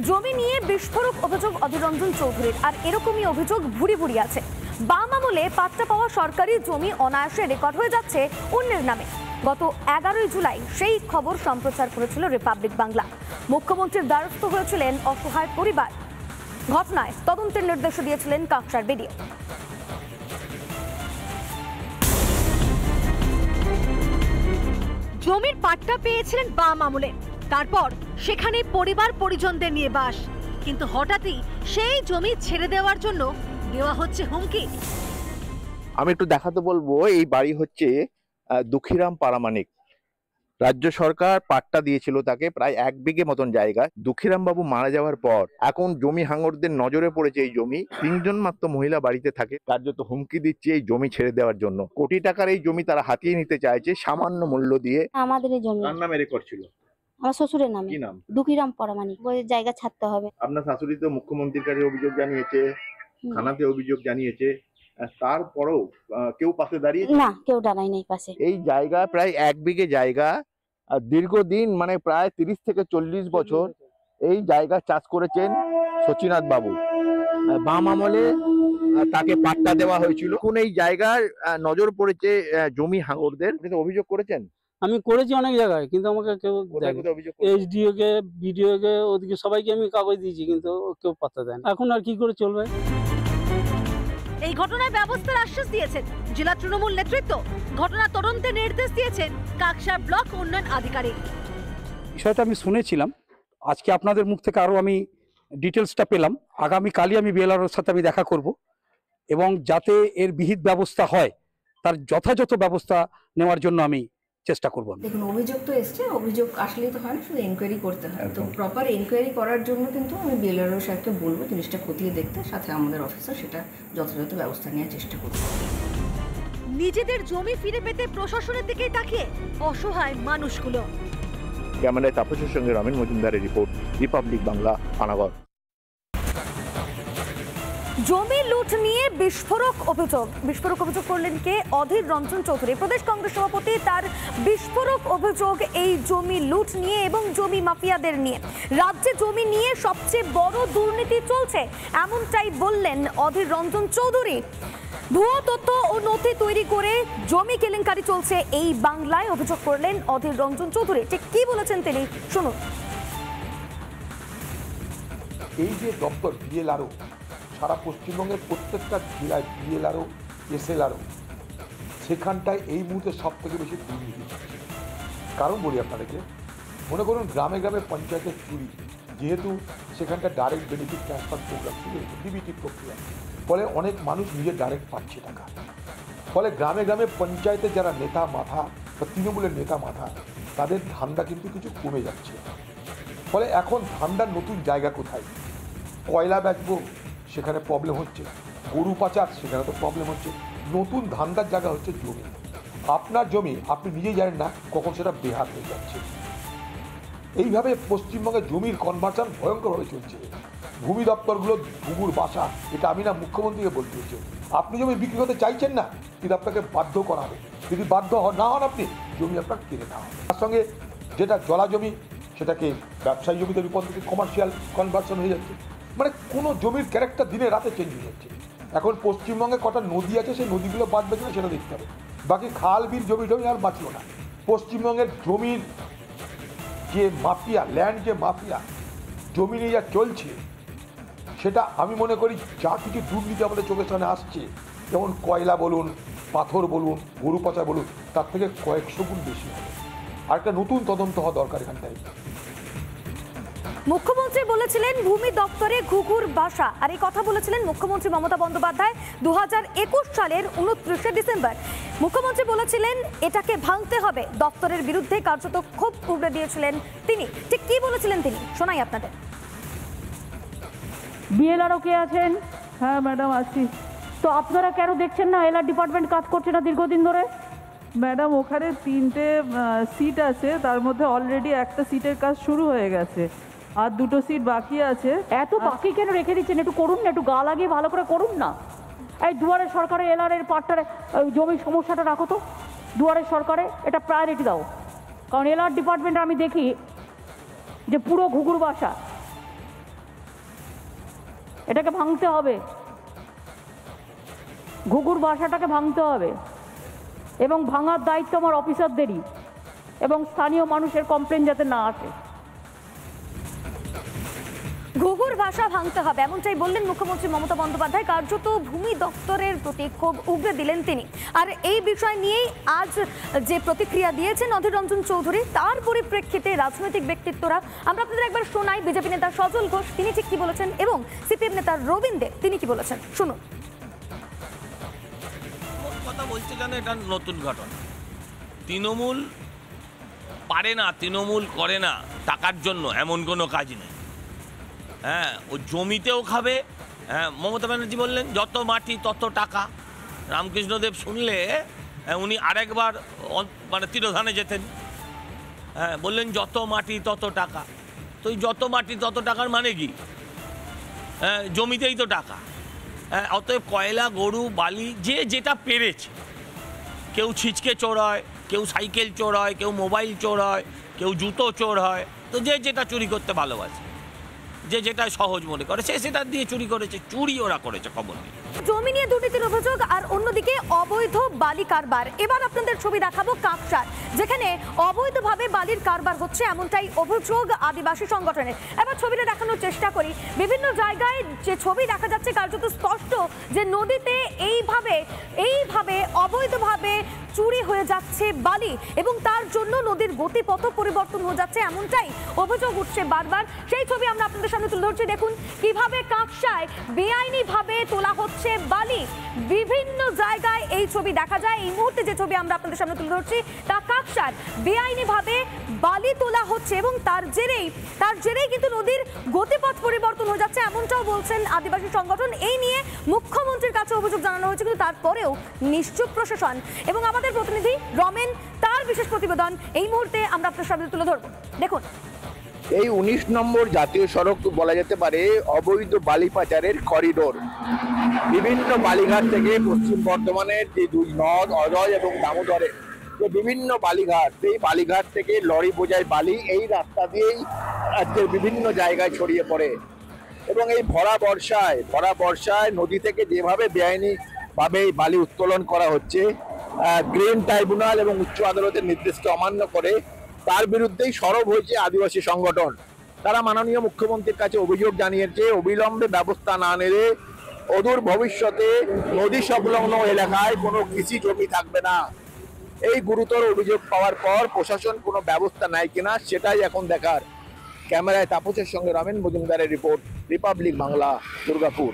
জমি নিয়ে বিস্ফোরক অভিযোগ অধীর রঞ্জন চৌধুরীর, আর এরকমই অভিযোগ ভুরি ভুরি আছে। বাম আমলে পাট্টা পাওয়া সরকারি জমি অনায়াসে রেকর্ড হয়ে যাচ্ছে অন্যের নামে। গত 11 জুলাই সেই খবর সম্প্রচার করেছিল রিপাবলিক বাংলা। মুখ্যমন্ত্রীর দ্বারস্থ হয়েছিলেন অসহায় পরিবার। ঘটনায় তদন্তের নির্দেশ দিয়েছিলেন কাকসার বিডিও। জমির পাট্টা পেয়েছিলেন বাম আমলে, তারপর সেখানে পরিবার পরিজনদের নিয়ে বাস, কিন্তু হঠাৎই সেই জমি ছেড়ে দেওয়ার জন্য দেওয়া হচ্ছে হুমকি। আমি একটু দেখাতে বলবো, এই বাড়ি হচ্ছে দুঃখীরাম পারামানিক। রাজ্য সরকার পাট্টা দিয়েছিল তাকে প্রায় 1 বিঘে মতন জায়গা। দুঃখীরাম বাবু মারা যাওয়ার পর এখন জমি হাঙ্গরদের নজরে পড়েছে এই জমি। 3 জন মাত্র মহিলা বাড়িতে থাকে, কার্যত হুমকি দিচ্ছে এই জমি ছেড়ে দেওয়ার জন্য। কোটি টাকার এই জমি তারা হাতিয়ে নিতে চাইছে সামান্য মূল্য দিয়ে। আমাদের এই জমি কার নামে রেকর্ড ছিল? আমার শ্বশুরের নামে। কি নাম? দুঃখীরাম পরামানিক। ওই জায়গা ছাড়তে হবে। আপনার শাশুড়ি তো মুখ্যমন্ত্রীর কাছে অভিযোগ জানিয়েছে, থানাতে অভিযোগ জানিয়েছে, তারপরেও কেউ পাশে দাঁড়িয়ে না, কেউ দাঁড়ায় নাই পাশে। এই জায়গা প্রায় 1 বিঘে জায়গা, দীর্ঘদিন মানে প্রায় 30 থেকে 40 বছর এই জায়গা চাষ করেছেন শচীনাথ বাবু। বাম আমলে তাকে পাট্টা দেওয়া হয়েছিল। কোন এই জায়গার নজর পড়েছে জমি হাঙ্গরদের। আপনি তো অভিযোগ করেছেন? আমি করেছি অনেক জায়গায়, কিন্তু আমাকে কেউ এইচডিও কে, বিডিও কে, ওদিকে সবাইকে আমি কাগজ দিয়েছি, কিন্তু কেউ পাত্তা দেয় না। এখন আর কি করে চলবে? এই ঘটনায় ব্যবস্থার আশ্বাস দিয়েছেন জেলা তৃণমূল নেতৃত্ব। ঘটনা তদন্তের নির্দেশ দিয়েছেন কাকসার ব্লক উন্নয়ন আধিকারিক। বিষয়টা আমি শুনেছিলাম, আজকে আপনাদের মুখ থেকে আরো আমি ডিটেলসটা পেলাম। আগামীকালই আমি বিএলআরওর সাথে আমি দেখা করব, এবং যাতে এর বিহিত ব্যবস্থা হয় তার যথাযথ ব্যবস্থা নেওয়ার জন্য আমি চেষ্টা করব। দেখুন, অভিযোগ তো এসছে, অভিযোগ আসলেই তো হয় না, শুধু এনকোয়ারি করতে হয়। তো প্রপার এনকোয়ারি করার জন্য কিন্তু আমি বিএলআরও সাহেবকে বলবো জিনিসটা খতিয়ে দেখতে, সাথে আমাদের অফিসার সেটা যথাযথ ব্যবস্থা নেওয়ার চেষ্টা করবে। নিজেদের জমি ফিরে পেতে প্রশাসনের দিকে তাকিয়ে অসহায় মানুষগুলো। ক্যামেরায় তাপসের সঙ্গে রমেন মজুমদারের রিপোর্ট, রিপাবলিক বাংলা, পানাগড়। জমি লুট নিয়ে বিস্ফোরক অভিযোগ করলেন কে? অধীর রঞ্জন চৌধুরী, প্রদেশ কংগ্রেস সভাপতি। তার বিস্ফোরক অভিযোগ এই জমি লুট নিয়ে এবং জমি মাফিয়াদের নিয়ে। রাজ্যে জমি নিয়ে সবচেয়ে বড় দুর্নীতি চলছে, এমনটাই বললেন অধীর রঞ্জন চৌধুরী। ভুয়ো তথ্য ও নথি তৈরি করে জমি কেলেঙ্কারি চলছে এই বাংলায়, অভিযোগ করলেন অধীর রঞ্জন চৌধুরী। ঠিক কি বলেছেন তিনি, শুনুন। এই যে দপ্তর বিএলআরও, সারা পশ্চিমবঙ্গের প্রত্যেকটা জেলায় বিএলআরও, এসএলআরও, সেখানটায় এই মুহূর্তে সব থেকে বেশি দুর্নীতি হচ্ছে। কারণ বলি আপনাদেরকে, মনে করুন গ্রামে গ্রামে পঞ্চায়েতের চুরি, যেহেতু সেখানটা ডাইরেক্ট বেনিফিট ট্রান্সফার প্রোগ্রাম শুরু হয়েছে, ডিবিটি প্রক্রিয়া, ফলে অনেক মানুষ নিজের ডাইরেক্ট পাচ্ছে টাকা। ফলে গ্রামে গ্রামে পঞ্চায়েতের যারা নেতা মাথা বা তৃণমূলের নেতা মাথা, তাদের ধান্দা কিন্তু কিছু কমে যাচ্ছে। ফলে এখন ধান্দার নতুন জায়গা কোথায়? কয়লা বেচবো, সেখানে প্রবলেম হচ্ছে। গরু পাচার, সেখানে তো প্রবলেম হচ্ছে। নতুন ধান্দার জায়গা হচ্ছে জমি। আপনার জমি আপনি নিজেই জানেন না কখন সেটা বেহাত হয়ে যাচ্ছে। এইভাবে পশ্চিমবঙ্গে জমির কনভার্সন ভয়ঙ্করভাবে চলছে। ভূমি দপ্তরগুলো ঘুঘুর বাসা, এটা আমি না, মুখ্যমন্ত্রীকে বলতে হচ্ছে। আপনি জমি বিক্রি করতে চাইছেন না, কিন্তু আপনাকে বাধ্য করা হবে। যদি বাধ্য না হন আপনি, জমি আপনার কিনে নেওয়া হবে। তার সঙ্গে যেটা জলা জমি, সেটাকে ব্যবসায়ী জমিতে রূপান্তরিত, কমার্শিয়াল কনভার্সন হয়ে যাচ্ছে। মানে কোনো জমির ক্যারেক্টার দিনে রাতে চেঞ্জ হয়ে যাচ্ছে। এখন পশ্চিমবঙ্গে কটা নদী আছে, সেই নদীগুলো বাঁচবে কিনা সেটা দেখতে হবে। বাকি খাল বিল জমি টমি আর বাঁচলো না। পশ্চিমবঙ্গের জমির যে মাফিয়া, ল্যান্ড যে মাফিয়া, জমি নিয়ে যা চলছে, সেটা আমি মনে করি যা কিছু দুর্নীতি আমাদের চোখের সামনে আসছে, যেমন কয়লা বলুন, পাথর বলুন, গরু পাচা বলুন, তার থেকে কয়েকশো গুণ বেশি হবে। আর একটা নতুন তদন্ত হওয়া দরকার এখানটায়। মুখ্যমন্ত্রী বলেছিলেন ভূমি দপ্তরে ঘুঘুর বাসা, আর এই কথা বলেছিলেন মুখ্যমন্ত্রী মমতা বন্দ্যোপাধ্যায় 2021 সালের 29শে ডিসেম্বর। মুখ্যমন্ত্রী বলেছিলেন এটাকে ভাঙতে হবে, দপ্তরের বিরুদ্ধে কার্যত ক্ষোভ উগড়ে দিয়েছিলেন তিনি। ঠিক কি বলেছিলেন তিনি, শোনাই আপনাদের। বিএলআরও কে আছেন? হ্যাঁ ম্যাডাম আছি। তো আপনারা কেন দেখছেন না এলআর ডিপার্টমেন্ট কাজ করছে না দীর্ঘদিন ধরে? ম্যাডাম, ওখানে 3টে সিট আছে, তার মধ্যে অলরেডি একটা সিটের কাজ শুরু হয়ে গেছে, আর 2টো সিট বাকি আছে। এত বাকি কেন রেখে দিচ্ছেন? একটু করুন না, একটু গা লাগিয়ে ভালো করে করুন না। এই দুয়ারে সরকারে এলআর এর পাট্টার জমির সমস্যাটা রাখো তো, দুয়ারে সরকারে এটা প্রায়োরিটি দাও। কারণ এলআর ডিপার্টমেন্টে আমি দেখি যে পুরো ঘুঘুর বাসা, এটাকে ভাঙতে হবে, ঘুঘুর বাসাটাকে ভাঙতে হবে, এবং ভাঙার দায়িত্ব আমার অফিসারদেরই, এবং স্থানীয় মানুষের কমপ্লেন যাতে না আসে। ঘুঘুর ভাষা ভাঙতে হবে এমনটাই বললেন মুখ্যমন্ত্রী মমতা বন্দ্যোপাধ্যায়। কার্যত ভূমি দপ্তরের প্রতি ক্ষোভ উগরে দিলেন তিনি। আর এই বিষয় নিয়েই আজ যে প্রতিক্রিয়া দিয়েছেন অধীর রঞ্জন চৌধুরী, তার পরিপ্রেক্ষিতে রাজনৈতিক ব্যক্তিত্বরা, আমরা আপনাদের একবার শোনাই। বিজেপি নেতা সজল ঘোষ তিনি ঠিক কি বলেছেন এবং সিপিএম নেতা রবীন দে তিনি কি বলেছেন, শুনুন। কথা বলছে কেন, এটা নতুন ঘটনা। তৃণমূল পারে না, তৃণমূল করে না টাকার জন্য, এমন কোনো কাজ নেই। হ্যাঁ, ও জমিতেও খাবে। হ্যাঁ, মমতা ব্যানার্জি বললেন যত মাটি তত টাকা। রামকৃষ্ণদেব শুনলে উনি আরেকবার মানে তিরোধানে যেতেন। হ্যাঁ, বললেন যত মাটি তত টাকা। তো এই যত মাটি তত টাকার মানে কি? হ্যাঁ, জমিতেই তো টাকা। হ্যাঁ, অতএব কয়লা, গরু, বালি যে যেটা পেরেছে, কেউ ছিচকে চোর হয়, কেউ সাইকেল চোর হয়, কেউ মোবাইল চোর হয়, কেউ জুতো চোর হয়। তো যে যেটা চুরি করতে ভালোবাসে, যে যেটা সহজ মনে করে, সে সেটা দিয়ে চুরি করেছে। চুরি ওরা করেছে, খবর নেই। জমি নিয়ে দুর্নীতির অভিযোগ আর অন্যদিকে অবৈধ বালি কারবার। এবার আপনাদের ছবি দেখাবো কাকসার, যেখানে অবৈধভাবে বালির কারবার হচ্ছে এমনটাই অভিযোগ আদিবাসী সংগঠনের। এবার ছবিটা দেখানোর চেষ্টা করি। বিভিন্ন জায়গায় যে ছবি দেখা যাচ্ছে কার্যত স্পষ্ট যে নদীতে এইভাবে অবৈধভাবে চুরি হয়ে যাচ্ছে বালি, এবং তার জন্য নদীর গতিপথ পরিবর্তন হয়ে যাচ্ছে এমনটাই অভিযোগ উঠছে বারবার। সেই ছবি আমরা আপনাদের সামনে তুলে ধরছি। দেখুন কিভাবে কাকসায় বেআইনিভাবে তোলা হচ্ছে বালি। বিভিন্ন জায়গায় এই ছবি দেখা যায়। এই মুহূর্তে যে ছবি আমরা আপনাদের সামনে তুলে ধরছি তা কাকসার বেআইনিভাবে বালি তোলা হচ্ছে, এবং তার জেরেই কিন্তু নদীর গতিপথ পরিবর্তন হয়ে যাচ্ছে এমনটাও বলছেন আদিবাসী সংগঠন। এই নিয়ে মুখ্যমন্ত্রীর কাছে অভিযোগ জানানো হয়েছে, কিন্তু তারপরেও নিশ্চুপ প্রশাসন। এবং আমাদের প্রতিনিধি রমেন তার বিশেষ প্রতিবেদন এই মুহূর্তে আমরা আপনার সামনে তুলে ধরবো। দেখুন, এই 19 নম্বর জাতীয় সড়ক বলা যেতে পারে অবৈধ বালি পাচারের করিডোর। বিভিন্ন বালিঘাট থেকে পশ্চিম বর্ধমানের যে দুই নদ অজয় এবং দামোদরের যে বিভিন্ন বালিঘাট, সেই বালিঘাট থেকে লরি বোঝাই বালি এই রাস্তা দিয়েই রাজ্যের বিভিন্ন জায়গায় ছড়িয়ে পড়ে। এবং এই ভরা বর্ষায় নদী থেকে যেভাবে বেআইনিভাবে বালি উত্তোলন করা হচ্ছে, গ্রিন ট্রাইব্যুনাল এবং উচ্চ আদালতের নির্দেশকে অমান্য করে, তার বিরুদ্ধেই সরব হয়েছে আদিবাসী সংগঠন। তারা মাননীয় মুখ্যমন্ত্রীর কাছে অভিযোগ জানিয়েছে, অবিলম্বে ব্যবস্থা না নিলে অদূর ভবিষ্যতে নদী সংলগ্ন এলাকায় কোনো কৃষি জমি থাকবে না। এই গুরুতর অভিযোগ পাওয়ার পর প্রশাসন কোনো ব্যবস্থা নেয় কিনা সেটাই এখন দেখার। ক্যামেরায় তাপসের সঙ্গে রমেন মজুমদারের রিপোর্ট, রিপাবলিক বাংলা, দুর্গাপুর।